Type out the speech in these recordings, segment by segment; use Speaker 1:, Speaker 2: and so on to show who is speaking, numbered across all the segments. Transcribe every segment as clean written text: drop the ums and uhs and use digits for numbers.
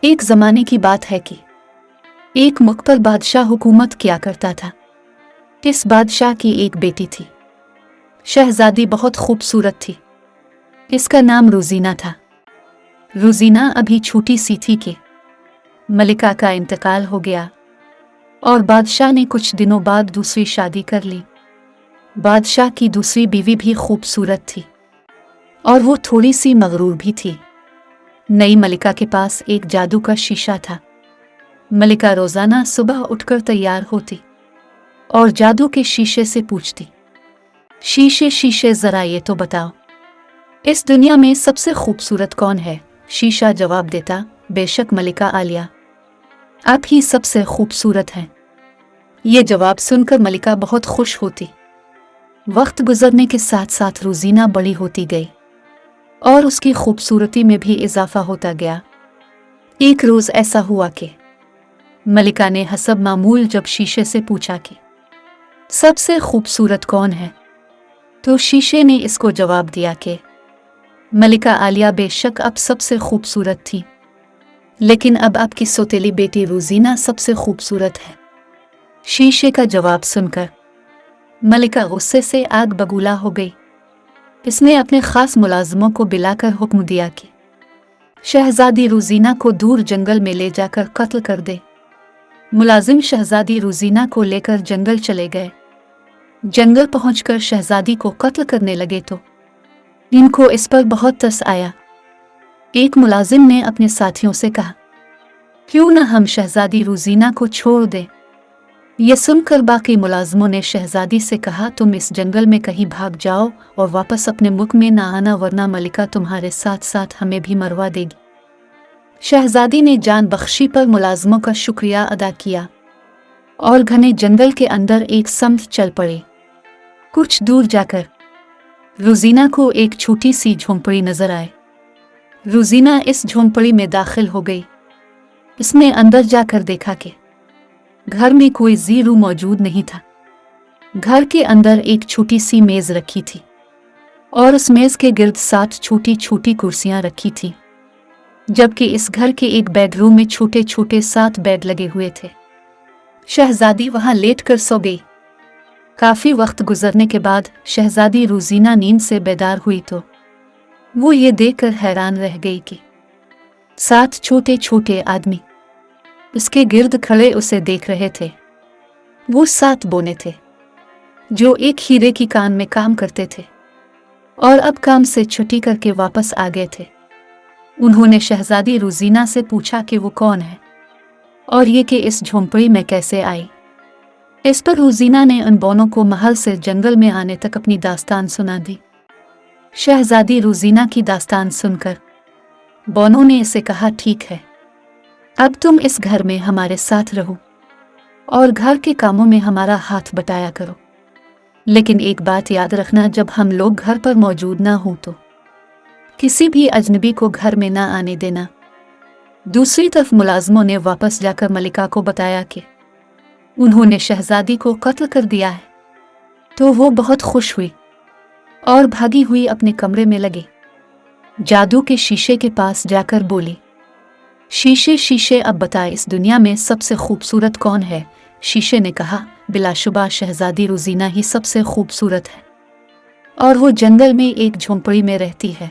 Speaker 1: एक ज़माने की बात है कि एक मुख्तर बादशाह हुकूमत किया करता था। इस बादशाह की एक बेटी थी। शहजादी बहुत खूबसूरत थी। इसका नाम रोजीना था। रोजीना अभी छोटी सी थी कि मलिका का इंतकाल हो गया और बादशाह ने कुछ दिनों बाद दूसरी शादी कर ली। बादशाह की दूसरी बीवी भी खूबसूरत थी और वो थोड़ी सी मगरूर भी थी। नई मलिका के पास एक जादू का शीशा था। मलिका रोजाना सुबह उठकर तैयार होती और जादू के शीशे से पूछती, शीशे शीशे जरा ये तो बताओ, इस दुनिया में सबसे खूबसूरत कौन है? शीशा जवाब देता, बेशक मलिका आलिया, आप ही सबसे खूबसूरत हैं। ये जवाब सुनकर मलिका बहुत खुश होती। वक्त गुजरने के साथ साथ रोजीना बड़ी होती गई और उसकी खूबसूरती में भी इजाफा होता गया। एक रोज ऐसा हुआ कि मलिका ने हसब मामूल जब शीशे से पूछा कि सबसे खूबसूरत कौन है, तो शीशे ने इसको जवाब दिया कि मलिका आलिया बेशक अब सबसे खूबसूरत थी, लेकिन अब आपकी सौतेली बेटी रोजीना सबसे खूबसूरत है। शीशे का जवाब सुनकर मलिका गुस्से से आग बबूला हो गई। इसने अपने खास मुलाजिमों को बुलाकर हुक्म दिया कि शहजादी रोजीना को दूर जंगल में ले जाकर कत्ल कर दे। मुलाजिम शहजादी रोजीना को लेकर जंगल चले गए। जंगल पहुंचकर शहजादी को कत्ल करने लगे तो इनको इस पर बहुत तरस आया। एक मुलाजिम ने अपने साथियों से कहा, क्यों न हम शहजादी रोजीना को छोड़ दें। ये सुनकर बाकी मुलाजिमों ने शहजादी से कहा, तुम इस जंगल में कहीं भाग जाओ और वापस अपने मुल्क में ना आना, वरना मलिका तुम्हारे साथ साथ हमें भी मरवा देगी। शहजादी ने जान बख्शी पर मुलाजिमों का शुक्रिया अदा किया और घने जंगल के अंदर एक सम्त चल पड़े। कुछ दूर जाकर रोजीना को एक छोटी सी झोंपड़ी नजर आए। रोजीना इस झोंपड़ी में दाखिल हो गई। इसने अंदर जाकर देखा कि घर में कोई जीरू मौजूद नहीं था। घर के अंदर एक छोटी सी मेज रखी थी और उस मेज के गिर्द 7 छोटी छोटी कुर्सियां रखी थी, जबकि इस घर के एक बेडरूम में छोटे छोटे 7 बेड लगे हुए थे। शहजादी वहां लेटकर सो गई। काफी वक्त गुजरने के बाद शहजादी रोजीना नींद से बेदार हुई तो वो ये देखकर हैरान रह गई कि 7 छोटे छोटे आदमी उसके गिर्द खड़े उसे देख रहे थे। वो 7 बोने थे जो एक हीरे की कान में काम करते थे और अब काम से छुट्टी करके वापस आ गए थे। उन्होंने शहजादी रोजीना से पूछा कि वो कौन है और ये कि इस झोंपड़ी में कैसे आई। इस पर रोजीना ने उन बोनों को महल से जंगल में आने तक अपनी दास्तान सुना दी। शहजादी रोजीना की दास्तान सुनकर बोनों ने इसे कहा, ठीक है, अब तुम इस घर में हमारे साथ रहो और घर के कामों में हमारा हाथ बटाया करो, लेकिन एक बात याद रखना, जब हम लोग घर पर मौजूद ना हो तो किसी भी अजनबी को घर में ना आने देना। दूसरी तरफ मुलाजिमों ने वापस जाकर मलिका को बताया कि उन्होंने शहजादी को कत्ल कर दिया है, तो वो बहुत खुश हुई और भागी हुई अपने कमरे में लगी। जादू के शीशे के पास जाकर बोली, शीशे शीशे अब बता, इस दुनिया में सबसे खूबसूरत कौन है? शीशे ने कहा, बिलाशुबा शहजादी रोजीना ही सबसे खूबसूरत है और वो जंगल में एक झोंपड़ी में रहती है।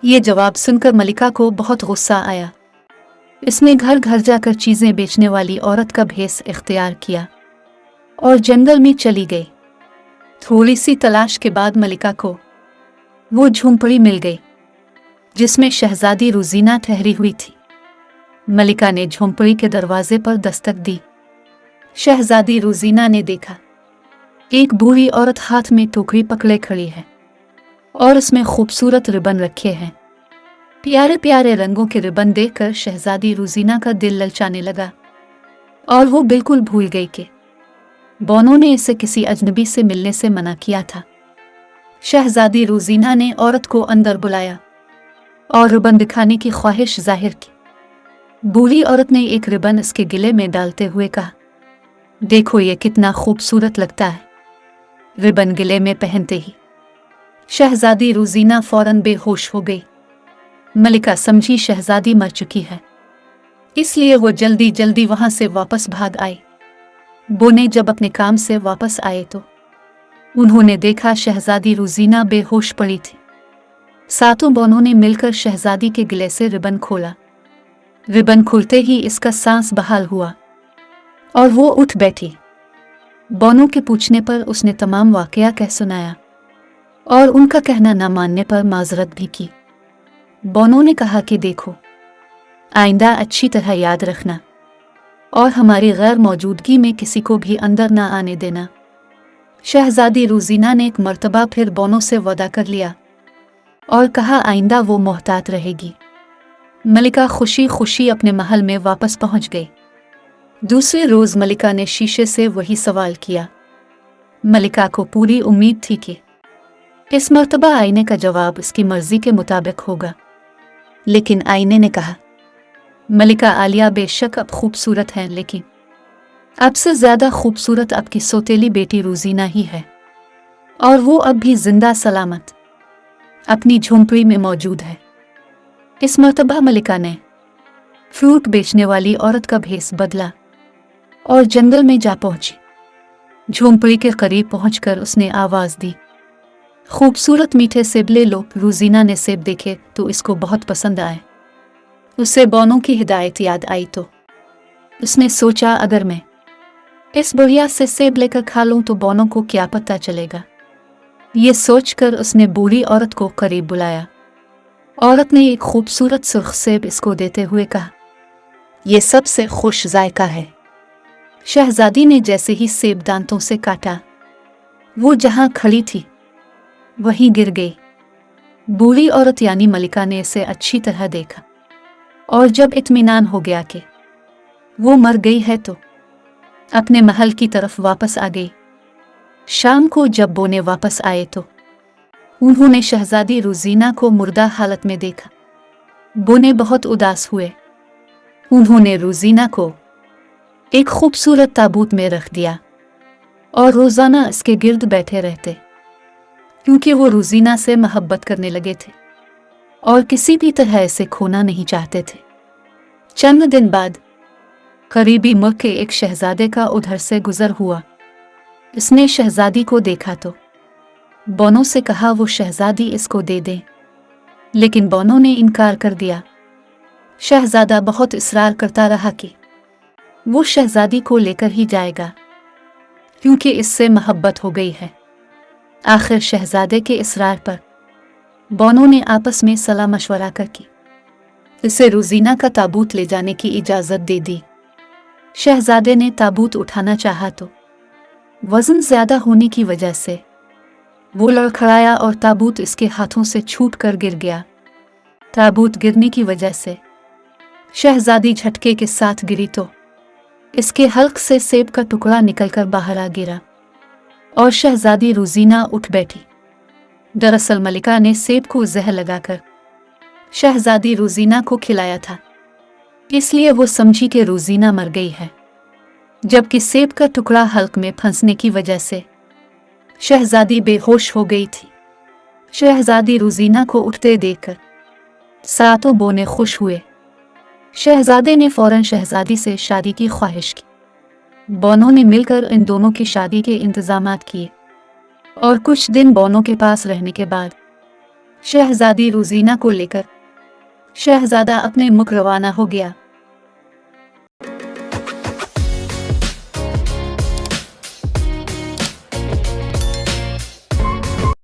Speaker 1: ये जवाब सुनकर मलिका को बहुत गुस्सा आया। इसने घर घर जाकर चीजें बेचने वाली औरत का भेष इख्तियार किया और जंगल में चली गई। थोड़ी सी तलाश के बाद मलिका को वो झोंपड़ी मिल गई जिसमें शहजादी रोजीना ठहरी हुई थी। मलिका ने झोंपड़ी के दरवाजे पर दस्तक दी। शहजादी रोजीना ने देखा एक बूढ़ी औरत हाथ में टोकरी पकड़े खड़ी है और उसमें खूबसूरत रिबन रखे हैं। प्यारे प्यारे रंगों के रिबन देखकर शहजादी रोजीना का दिल ललचाने लगा और वो बिल्कुल भूल गई कि बोनों ने इसे किसी अजनबी से मिलने से मना किया था। शहजादी रोजीना ने औरत को अंदर बुलाया और रिबन दिखाने की ख्वाहिश जाहिर की। बूढ़ी औरत ने एक रिबन इसके गले में डालते हुए कहा, देखो ये कितना खूबसूरत लगता है। रिबन गले में पहनते ही शहजादी रोजीना फौरन बेहोश हो गई। मलिका समझी शहजादी मर चुकी है इसलिए वो जल्दी जल्दी वहां से वापस भाग आई। बोने जब अपने काम से वापस आए तो उन्होंने देखा शहजादी रोजीना बेहोश पड़ी थी। सातों बोनों ने मिलकर शहजादी के गले से रिबन खोला। रिबन खुलते ही इसका सांस बहाल हुआ और वो उठ बैठी। बोनों के पूछने पर उसने तमाम वाकया कह सुनाया और उनका कहना न मानने पर माजरत भी की। बोनों ने कहा कि देखो, आइंदा अच्छी तरह याद रखना और हमारी गैर मौजूदगी में किसी को भी अंदर ना आने देना। शहजादी रोजीना ने एक मर्तबा फिर बोनों से वादा कर लिया और कहा आइंदा वो मोहतात रहेगी। मलिका खुशी खुशी अपने महल में वापस पहुंच गई। दूसरे रोज मलिका ने शीशे से वही सवाल किया। मलिका को पूरी उम्मीद थी कि इस मर्तबा आईने का जवाब इसकी मर्जी के मुताबिक होगा, लेकिन आईने ने कहा, मलिका आलिया बेशक अब खूबसूरत हैं, लेकिन अब से ज्यादा खूबसूरत आपकी सौतेली बेटी रोजीना ही है और वो अब भी जिंदा सलामत अपनी झोंपड़ी में मौजूद है। इस मर्तबा मलिका ने फ्रूट बेचने वाली औरत का भेस बदला और जंगल में जा पहुंची। झोंपड़ी के करीब पहुंचकर उसने आवाज दी, खूबसूरत मीठे सेब ले लो। रोजीना ने सेब देखे तो इसको बहुत पसंद आए। उसे बोनों की हिदायत याद आई तो उसने सोचा, अगर मैं इस बुढ़िया से सेब लेकर खा लूं तो बोनों को क्या पता चलेगा। ये सोचकर उसने बूढ़ी औरत को करीब बुलाया। औरत ने एक खूबसूरत सुर्ख सेब इसको देते हुए कहा, यह सबसे खुश जायका है। शहजादी ने जैसे ही सेब दांतों से काटा, वो जहां खड़ी थी वहीं गिर गई। बूढ़ी औरत यानी मलिका ने इसे अच्छी तरह देखा और जब इत्मीनान हो गया कि वो मर गई है तो अपने महल की तरफ वापस आ गई। शाम को जब बोने वापस आए तो उन्होंने शहजादी रोजीना को मुर्दा हालत में देखा। बोने बहुत उदास हुए। उन्होंने रोजीना को एक खूबसूरत ताबूत में रख दिया और रोजाना इसके गिर्द बैठे रहते, क्योंकि वो रोजीना से मोहब्बत करने लगे थे और किसी भी तरह इसे खोना नहीं चाहते थे। चंद दिन बाद करीबी मुल्क के एक शहजादे का उधर से गुजर हुआ। इसने शहजादी को देखा तो बोनों से कहा वो शहजादी इसको दे दे, लेकिन बोनों ने इनकार कर दिया। शहजादा बहुत इसरार करता रहा कि वो शहजादी को लेकर ही जाएगा, क्योंकि इससे मोहब्बत हो गई है। आखिर शहजादे के इसरार पर बोनों ने आपस में सलाह मशवरा करके इसे रोजीना का ताबूत ले जाने की इजाज़त दे दी। शहजादे ने ताबूत उठाना चाहा तो वज़न ज़्यादा होने की वजह से वो लड़खड़ाया और ताबूत इसके हाथों से छूट कर गिर गया। ताबूत गिरने की वजह से शहजादी झटके के साथ गिरी तो इसके हल्क से सेब का टुकड़ा निकलकर बाहर आ गिरा और शहजादी रोजीना उठ बैठी। दरअसल मलिका ने सेब को जहर लगाकर शहजादी रोजीना को खिलाया था, इसलिए वो समझी कि रोजीना मर गई है, जबकि सेब का टुकड़ा हल्क में फंसने की वजह से शहजादी बेहोश हो गई थी। शहजादी रोजीना को उठते देखकर सातों बोने खुश हुए। शहजादे ने फौरन शहजादी से शादी की ख्वाहिश की। बोनों ने मिलकर इन दोनों की शादी के इंतजामात किए और कुछ दिन बोनों के पास रहने के बाद शहजादी रोजीना को लेकर शहजादा अपने मुल्क रवाना हो गया।